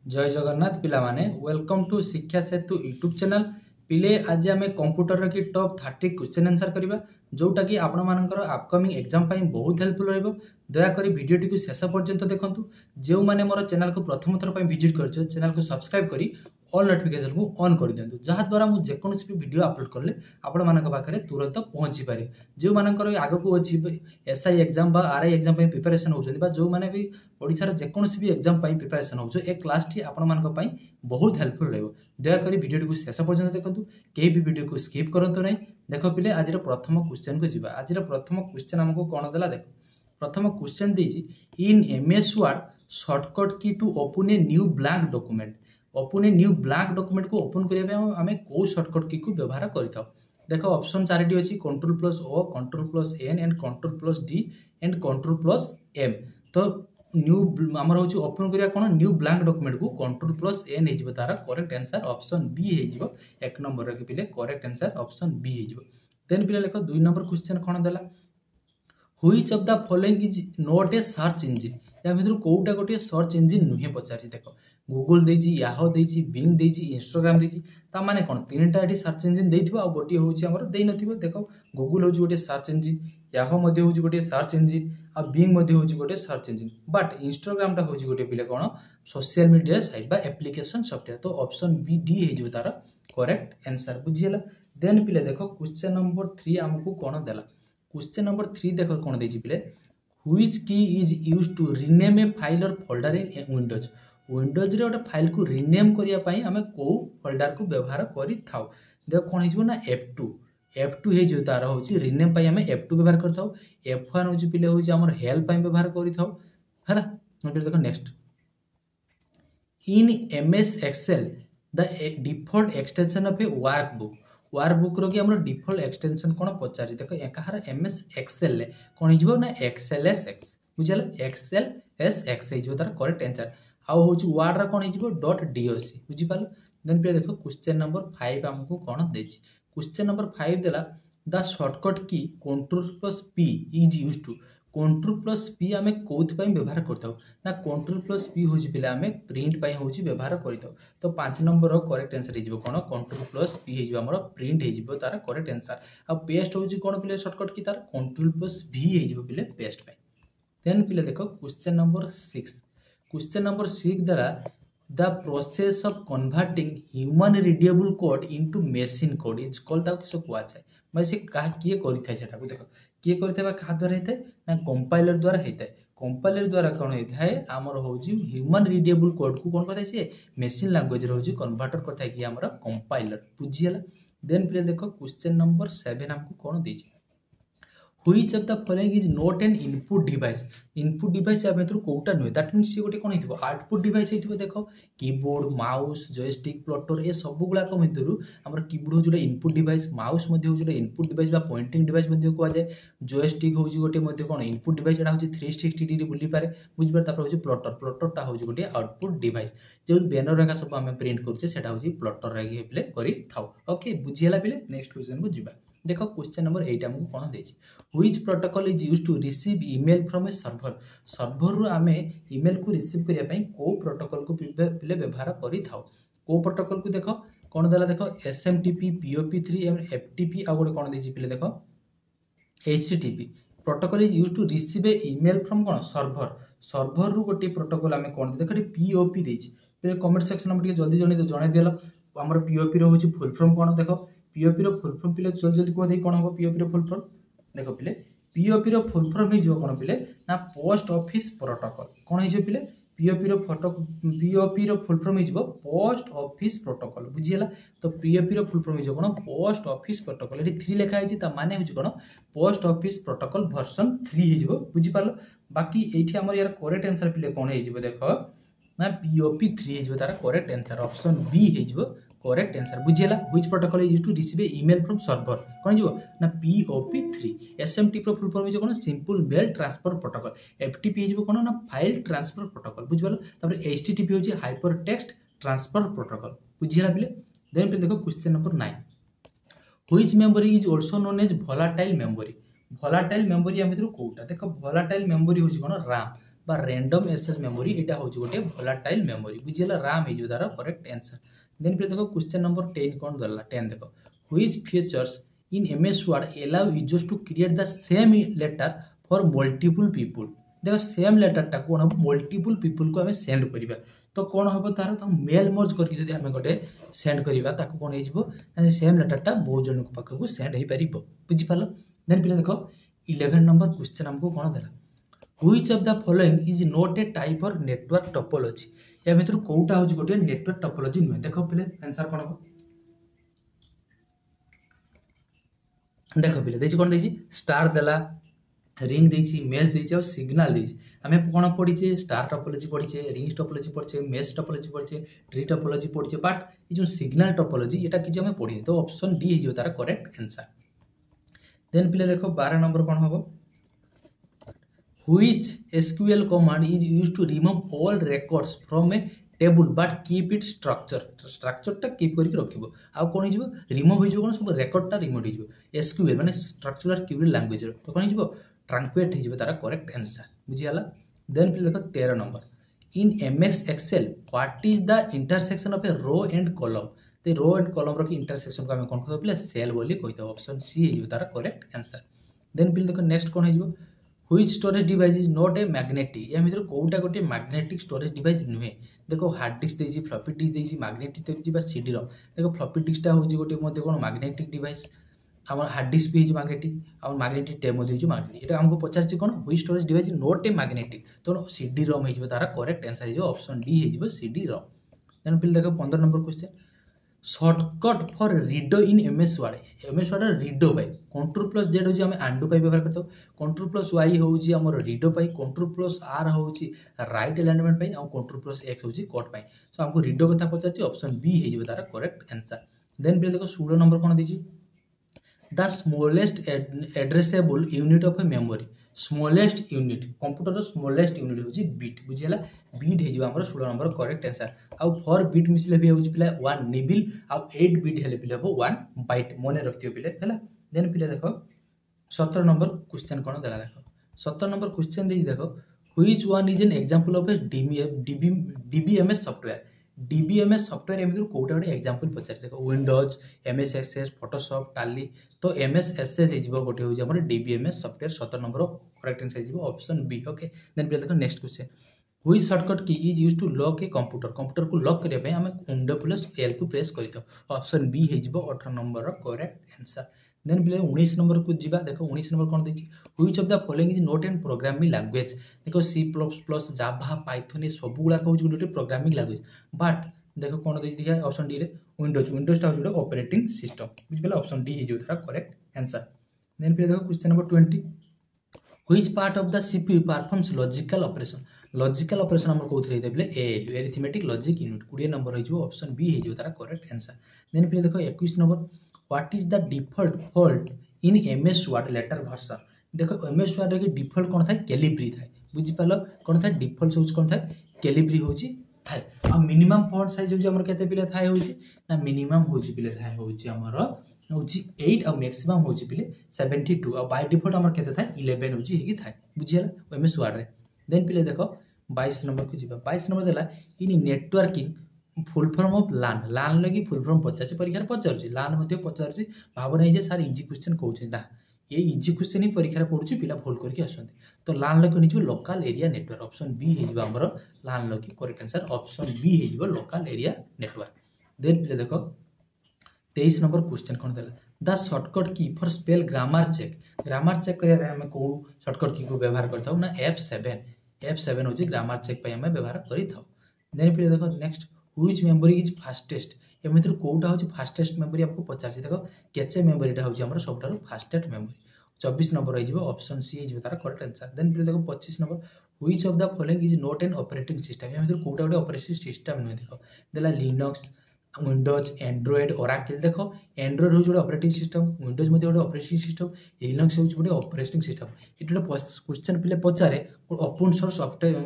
जय जगन्नाथ पिला माने वेलकम टू शिक्षा सेतु यूट्यूब चैनल पिले आज आम कंप्यूटर की टॉप 30 क्वेश्चन आंसर करबा जोटा कि आपण मानकर अपकमिंग एग्जाम पाई बहुत हेल्पफुल रहबो। दयाकोरी वीडियोटी को शेष पर्यंत देखंतु। जो माने मोर चैनल को प्रथम थर पाई विजिट करछ चैनल को सब्सक्राइब करी ऑल नोटिफिकेशन को ऑन कर दियंतु जहा द्वारा मु जेकोनोसी भी वीडियो अपलोड करले आपण मानक पाखरे तुरंत पहुंची पारे। जो मानकर आगो को अछि एसआई एग्जाम बा आरआई एग्जाम पाई प्रिपरेशन होछन बा जो माने भी ओडिसा जेकोनोसी भी एग्जाम पाई प्रिपरेशन होछ ए क्लास टी आपण मानक पाई बहुत हेल्पफुल रहबो। दयाकोरी वीडियो को शेष पर्यंत देखंतु केही भी वीडियो को स्किप करंतु नै। देखो पिले आज प्रथम क्वेश्चन को जिबा। आज प्रथम क्वेश्चन हमको कोन देला देखो। प्रथम क्वेश्चन देछि in MS Word shortcut key to open a new blank document. Open a new blank document को ओपन करिया पे हमें को शॉर्टकट की को व्यवहार करिथाउ। देखो ऑप्शन 4टी अछि Ctrl+O Ctrl+N and Ctrl+D and Ctrl+M। तो न्यू हमर होछि ओपन करिया कोन न्यू ब्लैंक डॉक्यूमेंट को Ctrl+N हे जिवो तारा करेक्ट आंसर ऑप्शन बी हे जिवो। एक नंबर रे पिले करेक्ट आंसर ऑप्शन बी हे जिवो। देन पिले देखो 2 नंबर क्वेश्चन कोन देला which of the following is not A search engine. या भितर कोउटा गोटे सर्च इंजन नुहे पचारि। देखो गूगल देछि याहो देछि बिंग देछि इंस्टाग्राम देछि ता माने कोन तीनटा एठी सर्च इंजन देथिबो आ गोटे होछि हमर देइ नथिबो। देखो गूगल होछि गोटे सर्च इंजन याहो मध्ये होछि गोटे सर्च इंजन आ बिंग मध्ये होछि गोटे सर्च इंजन बट इंस्टाग्राम टा होछि गोटे पिले कोन सोशल मीडिया साइट बा एप्लीकेशन सॉफ्टवेयर। तो ऑप्शन बी डी हे जिवो तार करेक्ट आंसर बुझियला। देन पिले देखो क्वेश्चन नंबर 3 हमकु कोन देला। क्वेश्चन नंबर 3 देखो कोन देछि पिले which key is used to rename a file और फोल्डर इन विंडोज। विंडोज रे ओटा फाइल को रीनेम करिया पई हमें को फोल्डर को व्यवहार करि थाउ। देखो कोन हिजबो ना F2 हे जो तार होची रीनेम पई हमें F2 व्यवहार करथाउ। F1 होची पिले होची हमर हेल्प पई व्यवहार करि थाउ हला। नोट देखो next in MS Excel the default extension of a workbook रो कि हमर डिफॉल्ट एक्सटेंशन कोन पचारि। देखो एकाहार एमएस एक्सेल ले कोन हिजबो ना XLSX बुझल XLSX हे जो तार करेक्ट आंसर। आउ होची वर्ड रा कोन हिजबो .doc बुझि पालो। देन पे देखो क्वेश्चन नंबर 5 हमको कोन देछि। क्वेश्चन नंबर 5 देला द शॉर्टकट की Ctrl+P is used to. Ctrl+P हमें कोथ पई व्यवहार करथाउ ना Ctrl+P होछि पिला हमें प्रिंट पई होछि व्यवहार करिथाउ। तो 5 नंबर रो करेक्ट आंसर हे जिवो कोन Ctrl+P हे जिवो हमर प्रिंट हे जिवो तार करेक्ट आंसर। आ पेस्ट होछि कोन पिले शॉर्टकट की तार Ctrl+V हे जिवो पिले पेस्ट पई। देन पिले देखो क्वेश्चन नंबर 6। क्वेश्चन नंबर 6 द्वारा the process of converting human readable code into machine code is called ता किस को आछे भाई से का किए करि थाय सेटा को। देखो किए करि थाय का द्वारा हेतै ना कंपाइलर द्वारा हेतै। कंपाइलर द्वारा कोन हेतै हमर होजी ह्यूमन रीडेबल कोड को कोन करथाय से मशीन लैंग्वेज रे होजी कन्वर्टर करथाय कि हमर कंपाइलर बुझियला। देन फिर देखो क्वेश्चन नंबर 7 हमको कोन देछि which of the following is not an input device. Input device या भीतर कोउटा नुय दैट मींस से गोटे कोन हितबो आउटपुट डिवाइस हितबो। देखो कीबोर्ड माउस जॉयस्टिक प्लॉटर ए सब गुला को भीतर हमर कीबोर्ड हो जोटे इनपुट डिवाइस माउस मध्ये हो जोटे इनपुट डिवाइस बा पॉइंटिंग डिवाइस मध्ये को जाय जॉयस्टिक होजी गोटे मध्ये कोन इनपुट डिवाइस एटा होजी 360 डिग्री बुली पारे बुझ पर तापर होजी प्लॉटर टा होजी गोटे आउटपुट डिवाइस जो बैनर रेखा सब हमें प्रिंट करछे सेटा होजी प्लॉटर रे प्ले करि थाउ। ओके बुझियला पिले नेक्स्ट क्वेश्चन को जिबा। देखो क्वेश्चन नंबर 8 हमको कोन देछि which protocol is used to receive email from a server. Server रु हमें ईमेल को रिसीव करिया पई को प्रोटोकॉल को पिले व्यवहार करि थाउ। को प्रोटोकॉल को देखो कोन देला देखो SMTP POP3 एवं FTP आ गोटे कोन देछि पिले देखो HTTP protocol is used to receive a email from कोन सर्वर रु गोटे प्रोटोकॉल हमें कोन देखो POP देछि पिले कमेंट सेक्शन में जल्दी जणे देलो हमर POP रो होछि फुल फॉर्म कोन। देखो POP रो फुल फॉर्म पिले जल्दी जल्दी को दे कोन हो POP रो फुल फॉर्म। देखो पिले POP रो फुल फॉर्म हे जो कोन पिले ना पोस्ट ऑफिस प्रोटोकॉल कोन हे जो पिले POP रो फुल फॉर्म हे जो पोस्ट ऑफिस प्रोटोकॉल बुझियला। तो POP रो फुल फॉर्म हे जो कोन पोस्ट ऑफिस प्रोटोकॉल एठी 3 लिखा है ता माने हे कोन पोस्ट ऑफिस प्रोटोकॉल वर्जन 3 हे जो बुझि पालो। बाकी एठी हमर यार करेक्ट आंसर पिले कोन हे जो देखो ना POP3 हे जो तारा करेक्ट आंसर ऑप्शन बी हे जो करेक्ट आंसर बुझियला। Which protocol is used to receive email from server कोन जिवो ना POP3। SMTP रो फुल फॉर्म हे कोन simple mail transfer protocol. FTP हे जिवो कोन ना फाइल ट्रांसफर प्रोटोकॉल बुझिबलो। तापर HTTP होची हाइपर टेक्स्ट ट्रांसफर प्रोटोकॉल बुझियला बिले। देन पे देखो question number 9 which memory is also known as volatile memory. Volatile memory हम भीतर कोउटा देखो वोलेटाइल मेमोरी होची कोन RAM बा रैंडम एक्सेस मेमोरी एटा होची गोटे वोलाटाइल मेमोरी बुझिला RAM हे जो तार करेक्ट आंसर। देन पे देखो क्वेश्चन नंबर 10 कोन दला 10 देखो which features in MS Word allow users to create the same letter for multiple people. देखो सेम लेटर टा कोन मल्टीपल पीपल को हमें सेंड करिबा तो कोन हबो तार त मेल मर्ज करके जदी हमें गोटे सेंड करिबा ताको कोन हे जिवो सेम लेटर टा बहुत जन को पाखकु सेंड हे परिबो बुझि पालो। देन पे देखो 11 नंबर क्वेश्चन हमको कोन देला which of the following is not A type of network topology. या भितर कोउटा होची गोटे नेटवर्क टोपोलॉजी नुहे देखो पहिले आंसर कोन हो देखो पहिले देछि कोन देछि स्टार देला रिंग देछि मेश देछि और सिग्नल देछि। हमें कोन पढिचे स्टार टोपोलॉजी पढिचे रिंग टोपोलॉजी पढिचे मेश टोपोलॉजी पढिचे ट्री टोपोलॉजी पढिचे बट ये जो सिग्नल टोपोलॉजी एटा किछि हमें पढिने तो ऑप्शन डी हे जो तार करेक्ट आंसर। देन पहिले देखो 12 नंबर कोन होबो which SQL command is used to remove all records from a table but keep it structure टा keep करके रखिबो आ कोन हिजबो रिमूव हिजबो कोन सब रेकॉर्ड टा रिमूव हिजबो SQL माने स्ट्रक्चरल क्वेरी लैंग्वेज रो तो कोन हिजबो ट्रंकुएट हिजबो तारा करेक्ट आंसर बुझि हला। देन फिर देखो 13 number in MS Excel what is the intersection of a row and column ते रो एंड कॉलम रो की इंटरसेक्शन को हम कोन कहतो पले सेल बोली कहतो ऑप्शन सी हिजबो तारा करेक्ट आंसर। देन फिर देखो नेक्स्ट कोन हिजबो which storage device is not a magnetic या मित्र कोउटा गोटे मैग्नेटिक स्टोरेज डिवाइस नुहे देखो हार्ड डिस्क देछि फ्लॉपी डिस्क देछि मैग्नेटिक देछि बा सीडी रो देखो फ्लॉपी डिस्क टा होछि गोटे मध्ये कोन मैग्नेटिक डिवाइस हमर हार्ड डिस्क भी मैग्नेटिक और मैग्नेटिक टेप मध्ये मैग्नेटिक एटा हमको पचारछि कोन which storage device is not a magnetic तो सीडी रोम हिजबो तारा करेक्ट आंसर हिजो ऑप्शन डी हिजबो सीडी रोम। देन फिर देखो 15 number question shortcut for redo in MS Word redo पाई कंट्रोल प्लस जेड होची हमें आंडू पाई व्यवहार करतो कंट्रोल प्लस वाई होची हमर रीडो पाई कंट्रोल प्लस आर होची राइट अलाइनमेंट पाई और कंट्रोल प्लस एक्स होची कट पाई सो हमको रीडो कथा पचारछि ऑप्शन बी हे जिवो तारा करेक्ट आंसर। देन फिर देखो 16 नंबर कोन दिछि the smallest addressable unit of a memory smallest unit computer smallest unit होची बिट बुझिला बिट हे जिवो हमर 16 नंबर करेक्ट आंसर। आउ फॉर बिट मिसले भी होची पिला 1 निबिल आउ 8 बिट हेले पिला हो 1 बाइट मने रखतियो पिले हला। देन पिले देखो 17 नंबर क्वेश्चन कोन देला देखो 17 नंबर क्वेश्चन देछि देखो which one is an example of a DBMS software DBMS software एमिदु कोटा गोटे एग्जांपल पचारि देखो विंडोज एमएस एक्सेस फोटोशॉप टाली तो एमएस एक्सेस हे जिवो गोटे होची हमर DBMS software 17 number correct answer जिवो ऑप्शन बी ओके। देन पिले देखो next question which shortcut key is used to lock a computer को लॉक करिया पे हमें विंडो प्लस एल को प्रेस करितो ऑप्शन बी हे जिवो 18 नंबर करेक्ट आंसर। देन पिले 19 नंबर को जिबा देखो 19 नंबर कोन देछि which of the following is not an programming language देखो C++ जावा पाइथन ये सब गुला कहउछ गोटे प्रोग्रामिंग लैंग्वेज बट देखो कोन देछि देखा ऑप्शन डी रे विंडोज टा होछ गोटे ऑपरेटिंग सिस्टम बुझ गेला ऑप्शन डी हे जो तारा करेक्ट आंसर। देन पिले देखो question number 20 which part of the CPU performs logical operation हमर कोथरे हे देबले ALU arithmetic logic unit 20 number हे जो ऑप्शन बी हे जो तारा करेक्ट आंसर। देन पिले देखो 21 number what is the default fault in MS Word letter version देखो एमएस वर्ड रे डिफॉल्ट कोन थाय कैलिब्री थाय बुझि पालो कोन थाय डिफॉल्ट सोच कोन थाय कैलिब्री होची थाय आ मिनिमम फॉन्ट साइज होची हमर केते पिले थाय होची ना मिनिमम होची पिले थाय होची हमर होची 8 और मैक्सिमम होची पिले 72 और बाय डिफॉल्ट हमर केते थाय 11 होची हेगी थाय बुझियला एमएस वर्ड रे। देन पिले देखो 22 नंबर को जिबा 22 नंबर देला इन नेटवर्किंग फुल फॉर्म ऑफ लान लगी फुल फॉर्म पचारछि परीक्षा पचारछि लान मध्ये पचारछि भावना जे सर इजी क्वेश्चन कहउछि ना ये इजी क्वेश्चन ही परीक्षा पढुछि पिला भूल करके आसंती तो लान लगी निजो local area network option B हे जिबा हमर लान लगी करेक्ट आंसर ऑप्शन बी हे जिबा लोकल एरिया नेटवर्क। देन पिले देखो 23 नंबर क्वेश्चन कोन देला द शॉर्टकट की फॉर स्पेल ग्रामर चेक करिया हम को शॉर्टकट की को व्यवहार करथौ ना F7 होची ग्रामर चेक पे हम व्यवहार करिथौ। देन पिले देखो next which memory is fastest ए मित्र कोउटा होची फास्टेस्ट मेमोरी आपको पचारछि देखो केचे मेमोरी टा होची हमर सबटारो फास्टेस्ट मेमोरी 24 नंबर हो जिवो ऑप्शन सी जिवो तारा करेक्ट आंसर। देन फिर देखो 25 number which of the following is not an operating system ए मित्र कोउटा गोटे ऑपरेटिंग सिस्टम नुहे देखो देला लिनक्स विंडोज एंड्रॉइड ओराकल देखो एंड्रॉइड होची गोटे ऑपरेटिंग सिस्टम विंडोज मध्ये गोटे ऑपरेटिंग सिस्टम लिनक्स होची गोटे ऑपरेटिंग सिस्टम इटले क्वेश्चन पिले पचारे open source software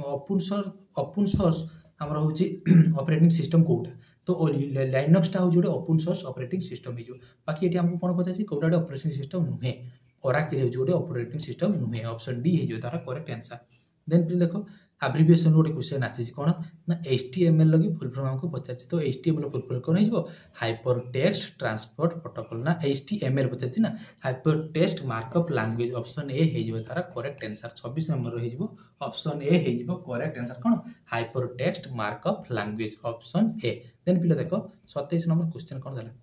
open source हमर होची ऑपरेटिंग सिस्टम कोउटा तो लिनक्स टा होची गोटे ओपन सोर्स ऑपरेटिंग सिस्टम हिजो बाकी एटी हमको कोन पता छी कोउटा गोटे ऑपरेटिंग सिस्टम नुहे ओराकल होची गोटे ऑपरेटिंग सिस्टम नुहे ऑप्शन डी हिजो तारा करेक्ट आंसर। देन फिर देखो आब्रिविएशन गोटे क्वेश्चन आसी कौन ना HTML लगी फुल फॉर्म हमको पचार तो HTML फुल फॉर्म कौन हो हाइपर टेक्स्ट ट्रांसपोर्ट प्रोटोकॉल ना HTML पचार ना hyper text markup language option A हो तार करेक्ट आंसर 26 नंबर हो ऑप्शन ए हो करेक्ट आंसर कौन hyper text markup language option A then पिले देखो 27 नंबर क्वेश्चन कौन देला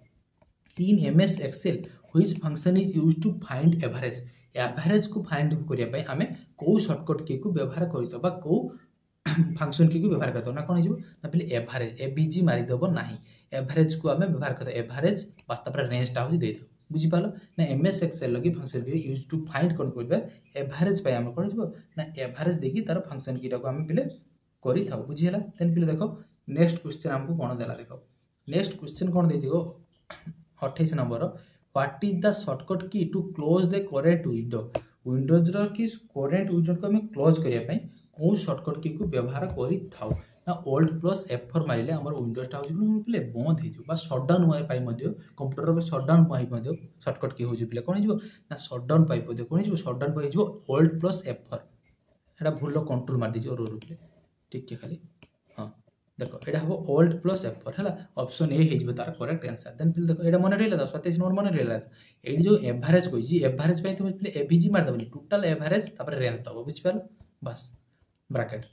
in MS Excel which function is used to find average average को फाइंड करने आम कौ सर्टकट की को व्यवहार कर कौ फंक्शन की को व्यवहार करते ना कौन हो पे एवरेज एबीजी मारिदेव ना एवरेज को आम व्यवहार करते एवरेज बास्तर रेंजटा हूँ दे बुझीपाल ना MS Excel लगी फंक्शन की यूज टू फाइंड कौन कर एवरेज आम कौन हो ना एवरेज देखिए तार फंक्शन की आम पे कर बुझीगला देन पे देख नेक्स्ट क्वेश्चन आमको कौन देला देख नेक्स्ट क्वेश्चन कौन दे 28 number what is the shortcut key to close the current window Windows की करेंट विंडो को हमें क्लोज करने कौन शॉर्टकट की को व्यवहार कर ना ओल्ड प्लस F4 मारे आम विंडोजटा हो पे बंद हो सटडाउन कंप्यूटर सटडाउन शॉर्टकट की हो कौन हो सटडाउन कौन हो सटडाउन हो ओल्ड प्लस F4 एटा भूल कंट्रोल मार दीजिए रो टिके खाली हाँ देख यहाँ हम ओल्ड प्लस F4 है ऑप्शन ए हो तार करेक्ट आंसर देन पे देखो ये मन रहा 27 नंबर मन रहा ये जो एवरेज कही एवरेज तुम पे एबीजी मारदेवनी टोटाल एवरेज रेंज दब बुझिपाल बस bracket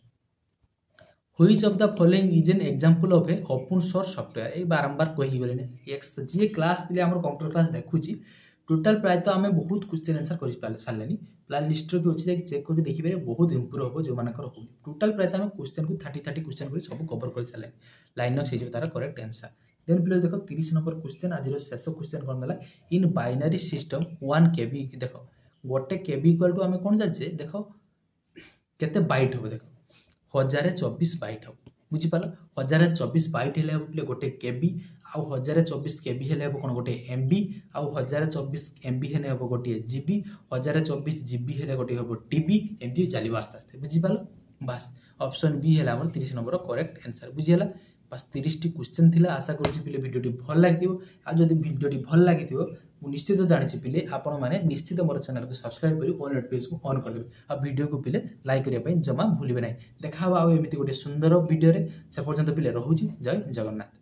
which of the following is an example of A open source software ये बारंबार कही गले एक्स जी क्लास पे आम कंप्यूटर क्लास देखुची टोटाल प्रायतः आम बहुत क्वेश्चन आंसर कर सारे प्लान लिस्ट की अच्छी चेक करके देखिए बहुत इंप्रूव हम जो मानकर टोटाल प्रायतः आम क्वेश्चन को 30 क्वेश्चन कर सब कवर कर सारे लाइनक्स हो तार करेक्ट आंसर देन पे देख 30 नंबर क्वेश्चन आज शेष क्वेश्चन कौन देला इन बाइनरी सिस्टम 1 KB देख गोटे KB इक्वल टू आम कौन जाचे देख केते बाइट हम देख 1024 बाइट हम बुझीपाल 1024 बाइट हेल्ले गोटे KB आउ 1024 KB हेल्ले कौन गोटे MB आउ 1024 MB हेल्ले हम गोटे GB 1024 GB हेल्ले गोटे हम TB एमती चलो आस्ते आस्ते बुझीपाल बस ऑप्शन बी है 30 नंबर करेक्ट आंसर बुझीगला बस 30 टी क्वेश्चन थिला आशा करूँ पिले भिडियोटी भल लगी आदि भिडियोटी भल लगी निश्चित जानी पिले आपण मैंने निश्चित मोर चैनल को सब्सक्राइब कर ऑल नोटिफिकेशन को ऑन करदेवे आ वीडियो को पिले लाइक करने जमा भूलें ना देखा आमती गोटे सुंदर वीडियो से पर्यंत पिले रोचे जय जगन्नाथ।